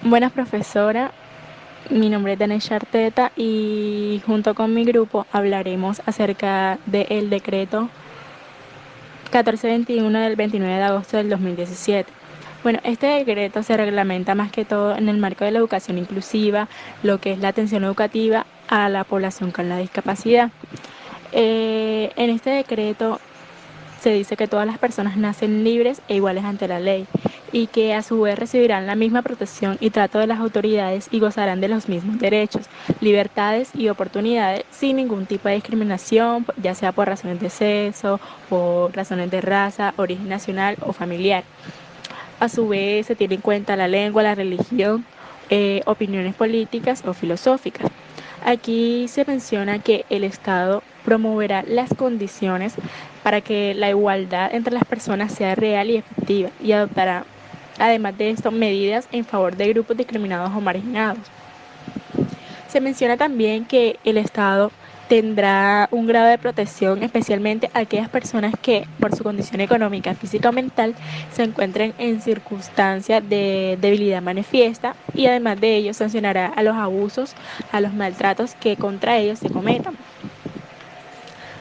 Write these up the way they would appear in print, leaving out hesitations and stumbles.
Buenas profesora, mi nombre es Danesha Arteta y junto con mi grupo hablaremos acerca del decreto 1421 del 29 de agosto del 2017. Bueno, este decreto se reglamenta más que todo en el marco de la educación inclusiva, lo que es la atención educativa a la población con la discapacidad. En este decreto se dice que todas las personas nacen libres e iguales ante la ley y que a su vez recibirán la misma protección y trato de las autoridades y gozarán de los mismos derechos, libertades y oportunidades sin ningún tipo de discriminación, ya sea por razones de sexo, por razones de raza, origen nacional o familiar. A su vez se tiene en cuenta la lengua, la religión, opiniones políticas o filosóficas. Aquí se menciona que el Estado promoverá las condiciones para que la igualdad entre las personas sea real y efectiva y adoptará, además de esto, medidas en favor de grupos discriminados o marginados. Se menciona también que el Estado tendrá un grado de protección especialmente a aquellas personas que por su condición económica, física o mental se encuentren en circunstancias de debilidad manifiesta y además de ello sancionará a los abusos, a los maltratos que contra ellos se cometan.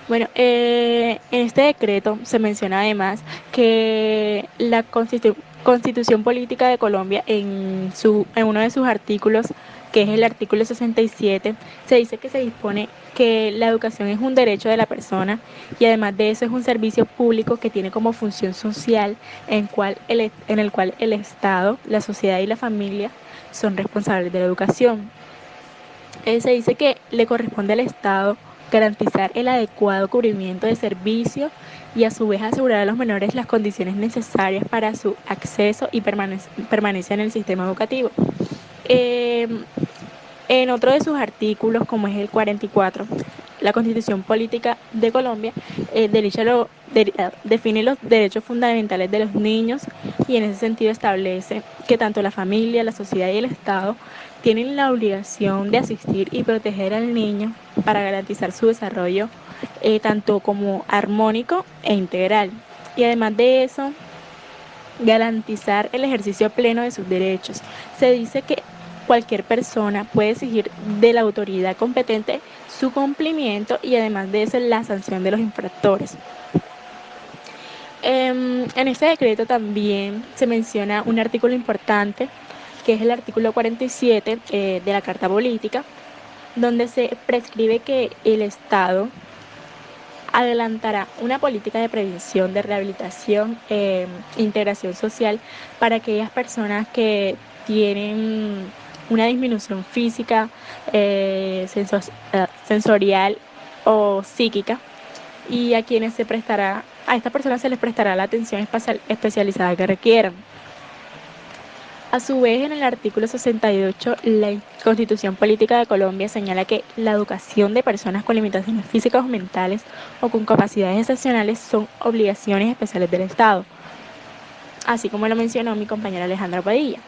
Bueno, en este decreto se menciona además que la Constitución Política de Colombia en uno de sus artículos, que es el artículo 67, se dice que se dispone que la educación es un derecho de la persona y además de eso es un servicio público que tiene como función social en el cual el Estado, la sociedad y la familia son responsables de la educación. Se dice que le corresponde al Estado garantizar el adecuado cubrimiento de servicios y a su vez asegurar a los menores las condiciones necesarias para su acceso y permanencia en el sistema educativo. Eh, en otro de sus artículos, como es el 44, la Constitución Política de Colombia define los derechos fundamentales de los niños y en ese sentido establece que tanto la familia, la sociedad y el Estado tienen la obligación de asistir y proteger al niño para garantizar su desarrollo tanto como armónico e integral. Y además de eso, garantizar el ejercicio pleno de sus derechos. Se dice que cualquier persona puede exigir de la autoridad competente su cumplimiento y además de eso la sanción de los infractores. En este decreto también se menciona un artículo importante que es el artículo 47 de la Carta Política, donde se prescribe que el Estado adelantará una política de prevención, de rehabilitación, integración social para aquellas personas que tienen una disminución física, sensorial o psíquica y a quienes a estas personas se les prestará la atención especializada que requieran. A su vez, en el artículo 68, la Constitución Política de Colombia señala que la educación de personas con limitaciones físicas o mentales o con capacidades excepcionales son obligaciones especiales del Estado, así como lo mencionó mi compañera Alejandra Padilla.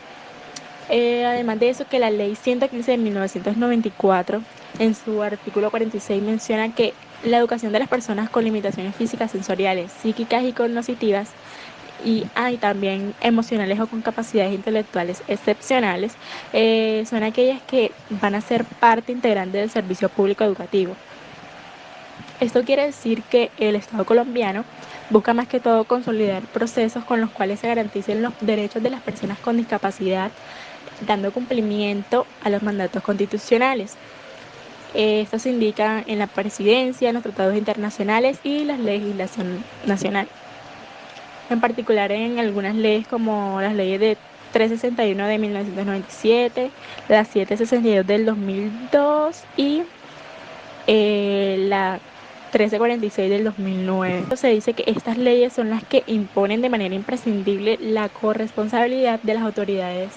Además de eso, que la Ley 115 de 1994, en su artículo 46, menciona que la educación de las personas con limitaciones físicas, sensoriales, psíquicas y cognitivas y hay también emocionales o con capacidades intelectuales excepcionales, son aquellas que van a ser parte integrante del servicio público educativo. Esto quiere decir que el Estado colombiano busca más que todo consolidar procesos con los cuales se garanticen los derechos de las personas con discapacidad, dando cumplimiento a los mandatos constitucionales. Esto se indica en la presidencia, en los tratados internacionales y la legislación nacional. En particular en algunas leyes como las leyes de 361 de 1997, la 762 del 2002 y la 1346 del 2009. Se dice que estas leyes son las que imponen de manera imprescindible la corresponsabilidad de las autoridades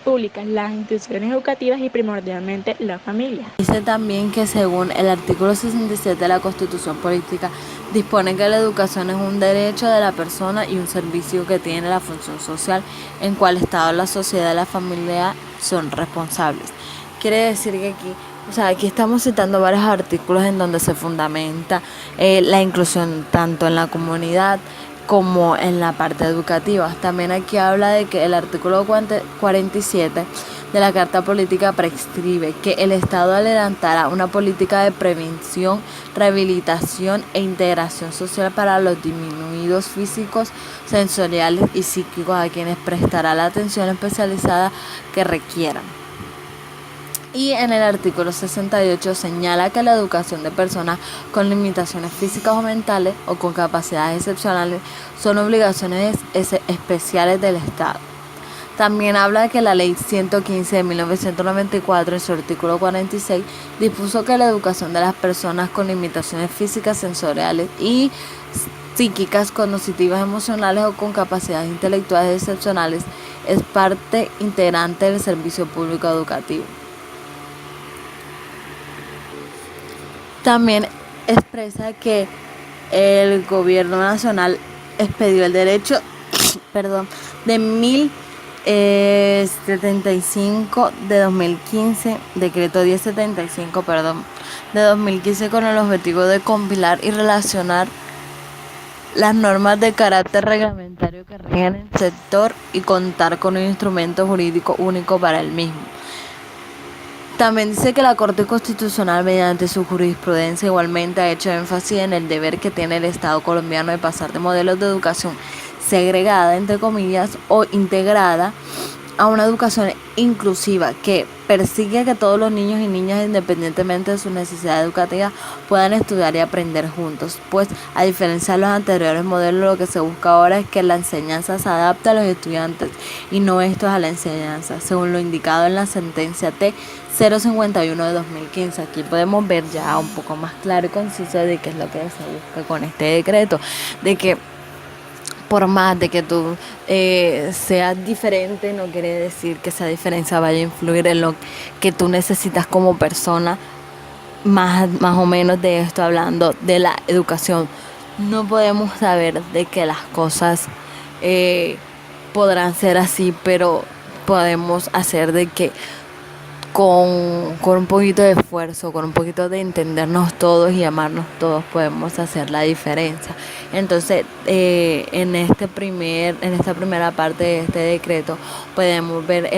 públicas, las instituciones educativas y primordialmente la familia. Dice también que según el artículo 67 de la Constitución Política, dispone que la educación es un derecho de la persona y un servicio que tiene la función social en cual Estado, la sociedad y la familia son responsables. Quiere decir que aquí estamos citando varios artículos en donde se fundamenta la inclusión tanto en la comunidad como en la parte educativa. También aquí habla de que el artículo 47 de la Carta Política prescribe que el Estado adelantará una política de prevención, rehabilitación e integración social para los disminuidos físicos, sensoriales y psíquicos, a quienes prestará la atención especializada que requieran. Y en el artículo 68 señala que la educación de personas con limitaciones físicas o mentales o con capacidades excepcionales son obligaciones especiales del Estado. También habla de que la Ley 115 de 1994, en su artículo 46, dispuso que la educación de las personas con limitaciones físicas, sensoriales y psíquicas, cognitivas, emocionales o con capacidades intelectuales excepcionales es parte integrante del servicio público educativo. También expresa que el gobierno nacional expedió el derecho de 1075 de 2015, decreto 1075, de 2015, con el objetivo de compilar y relacionar las normas de carácter reglamentario que rigen el sector y contar con un instrumento jurídico único para el mismo. También dice que la Corte Constitucional, mediante su jurisprudencia, igualmente ha hecho énfasis en el deber que tiene el Estado colombiano de pasar de modelos de educación segregada, entre comillas, o integrada, a una educación inclusiva que persigue que todos los niños y niñas, independientemente de sus necesidades educativas, puedan estudiar y aprender juntos. Pues, a diferencia de los anteriores modelos, lo que se busca ahora es que la enseñanza se adapte a los estudiantes y no estos a la enseñanza, según lo indicado en la sentencia T-051 de 2015. Aquí podemos ver ya un poco más claro y conciso de qué es lo que se busca con este decreto, de que por más de que tú seas diferente, no quiere decir que esa diferencia vaya a influir en lo que tú necesitas como persona. Más o menos de esto hablando de la educación. No podemos saber de que las cosas podrán ser así, pero podemos hacer de que con un poquito de esfuerzo, con un poquito de entendernos todos y amarnos todos, podemos hacer la diferencia. Entonces, en esta primera parte de este decreto, podemos ver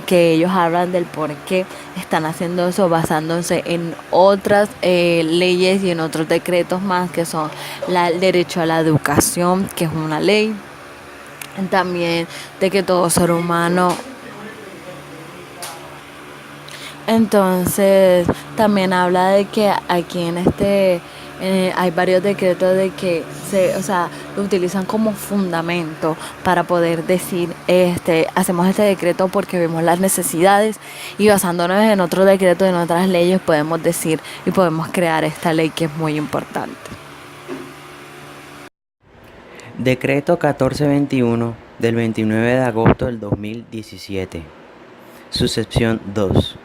que ellos hablan del por qué están haciendo eso, basándose en otras leyes y en otros decretos más, que son el derecho a la educación, que es una ley, también de que todo ser humano. Entonces, también habla de que aquí en hay varios decretos de que lo utilizan como fundamento para poder decir, hacemos este decreto porque vemos las necesidades, y basándonos en otros decretos, en otras leyes, podemos decir y podemos crear esta ley que es muy importante. Decreto 1421 del 29 de agosto del 2017. Subsección 2.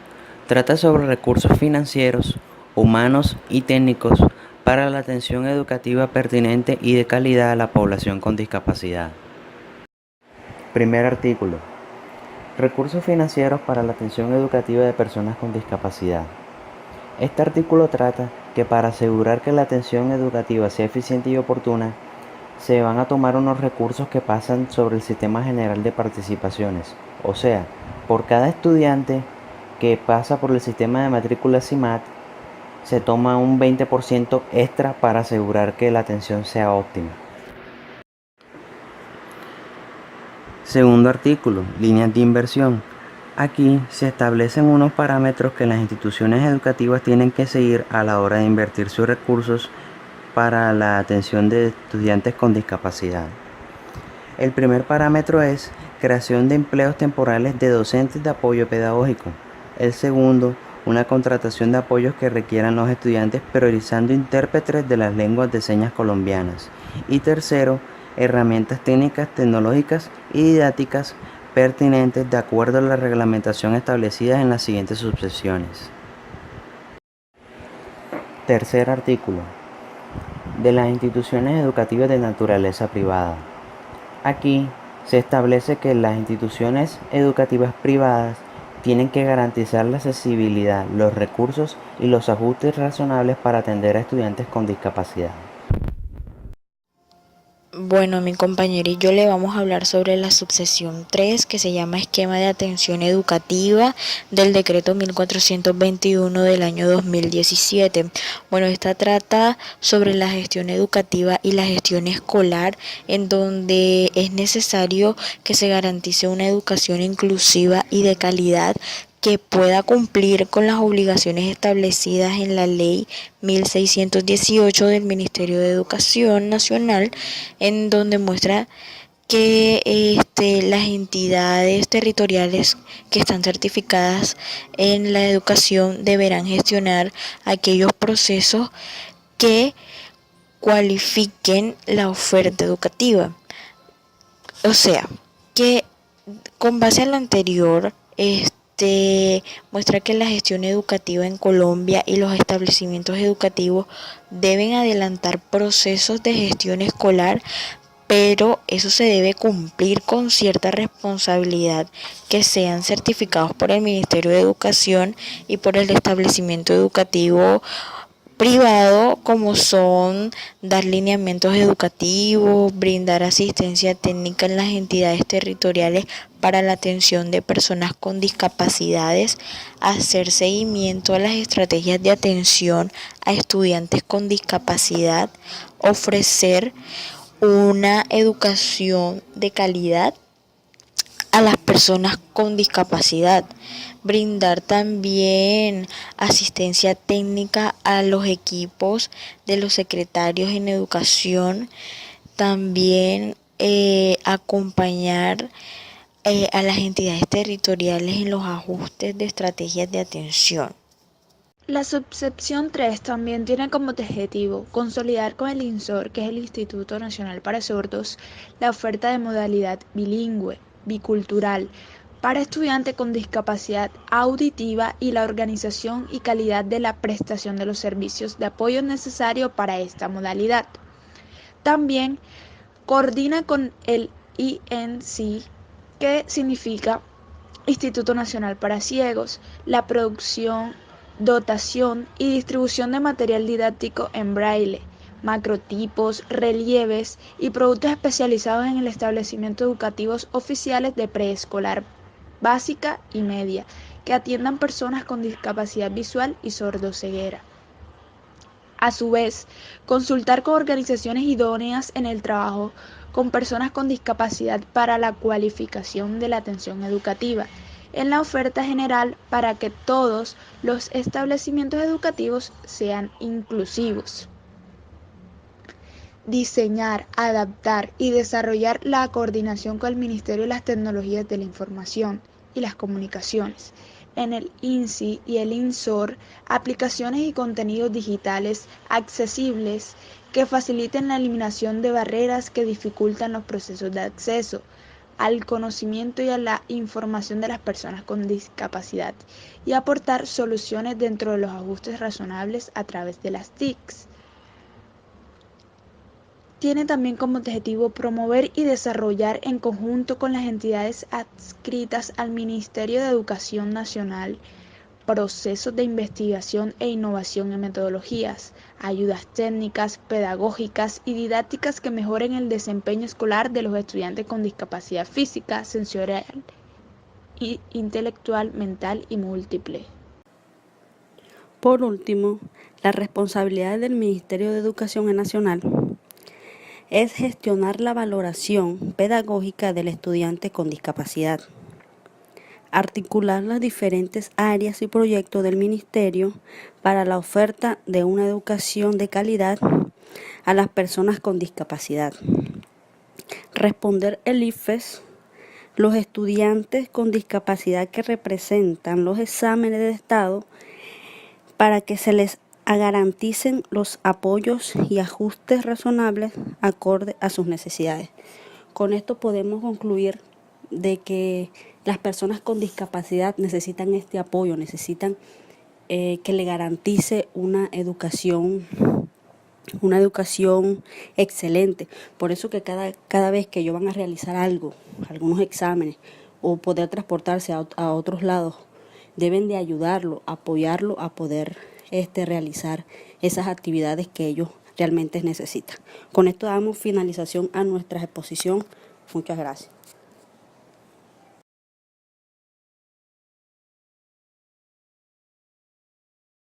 Trata sobre recursos financieros, humanos y técnicos para la atención educativa pertinente y de calidad a la población con discapacidad. Primer artículo. Recursos financieros para la atención educativa de personas con discapacidad. Este artículo trata que para asegurar que la atención educativa sea eficiente y oportuna, se van a tomar unos recursos que pasan sobre el Sistema General de Participaciones, o sea, por cada estudiante que pasa por el sistema de matrícula CIMAT, se toma un 20% extra para asegurar que la atención sea óptima. Segundo artículo, líneas de inversión. Aquí se establecen unos parámetros que las instituciones educativas tienen que seguir a la hora de invertir sus recursos para la atención de estudiantes con discapacidad. El primer parámetro es creación de empleos temporales de docentes de apoyo pedagógico. El segundo, una contratación de apoyos que requieran los estudiantes, priorizando intérpretes de las lenguas de señas colombianas. Y tercero, herramientas técnicas, tecnológicas y didácticas pertinentes de acuerdo a la reglamentación establecida en las siguientes subsecciones. Tercer artículo. De las instituciones educativas de naturaleza privada. Aquí se establece que las instituciones educativas privadas tienen que garantizar la accesibilidad, los recursos y los ajustes razonables para atender a estudiantes con discapacidad. Bueno, mi compañero y yo le vamos a hablar sobre la subsección 3, que se llama Esquema de Atención Educativa del Decreto 1421 del año 2017. Bueno, esta trata sobre la gestión educativa y la gestión escolar, en donde es necesario que se garantice una educación inclusiva y de calidad que pueda cumplir con las obligaciones establecidas en la Ley 1618 del Ministerio de Educación Nacional, en donde muestra que las entidades territoriales que están certificadas en la educación deberán gestionar aquellos procesos que cualifiquen la oferta educativa. O sea, que con base a lo anterior, muestra que la gestión educativa en Colombia y los establecimientos educativos deben adelantar procesos de gestión escolar, pero eso se debe cumplir con cierta responsabilidad, que sean certificados por el Ministerio de Educación y por el establecimiento educativo privado, como son dar lineamientos educativos, brindar asistencia técnica en las entidades territoriales para la atención de personas con discapacidades, hacer seguimiento a las estrategias de atención a estudiantes con discapacidad, ofrecer una educación de calidad a las personas con discapacidad, brindar también asistencia técnica a los equipos de los secretarios en educación, también acompañar a las entidades territoriales en los ajustes de estrategias de atención. La subsección 3 también tiene como objetivo consolidar con el INSOR, que es el Instituto Nacional para Sordos, la oferta de modalidad bilingüe, bicultural, para estudiantes con discapacidad auditiva y la organización y calidad de la prestación de los servicios de apoyo necesarios para esta modalidad. También coordina con el INC, que significa Instituto Nacional para Ciegos, la producción, dotación y distribución de material didáctico en braille, macrotipos, relieves y productos especializados en el establecimiento educativos oficiales de preescolar, básica y media, que atiendan personas con discapacidad visual y sordoceguera. A su vez, consultar con organizaciones idóneas en el trabajo con personas con discapacidad para la cualificación de la atención educativa en la oferta general, para que todos los establecimientos educativos sean inclusivos. Diseñar, adaptar y desarrollar la coordinación con el Ministerio de las Tecnologías de la Información y las Comunicaciones, en el INSI y el INSOR, aplicaciones y contenidos digitales accesibles que faciliten la eliminación de barreras que dificultan los procesos de acceso al conocimiento y a la información de las personas con discapacidad, y aportar soluciones dentro de los ajustes razonables a través de las TICs. Tiene también como objetivo promover y desarrollar en conjunto con las entidades adscritas al Ministerio de Educación Nacional procesos de investigación e innovación en metodologías, ayudas técnicas, pedagógicas y didácticas que mejoren el desempeño escolar de los estudiantes con discapacidad física, sensorial, intelectual, mental y múltiple. Por último, la responsabilidad del Ministerio de Educación Nacional es gestionar la valoración pedagógica del estudiante con discapacidad, articular las diferentes áreas y proyectos del Ministerio para la oferta de una educación de calidad a las personas con discapacidad, responder el IFES, los estudiantes con discapacidad que representan los exámenes de estado para que se les garanticen los apoyos y ajustes razonables acorde a sus necesidades. Con esto podemos concluir de que las personas con discapacidad necesitan este apoyo, necesitan que le garantice una educación excelente. Por eso que cada vez que ellos van a realizar algunos exámenes o poder transportarse a otros lados, deben de ayudarlo, apoyarlo a poder realizar esas actividades que ellos realmente necesitan. Con esto damos finalización a nuestra exposición. Muchas gracias.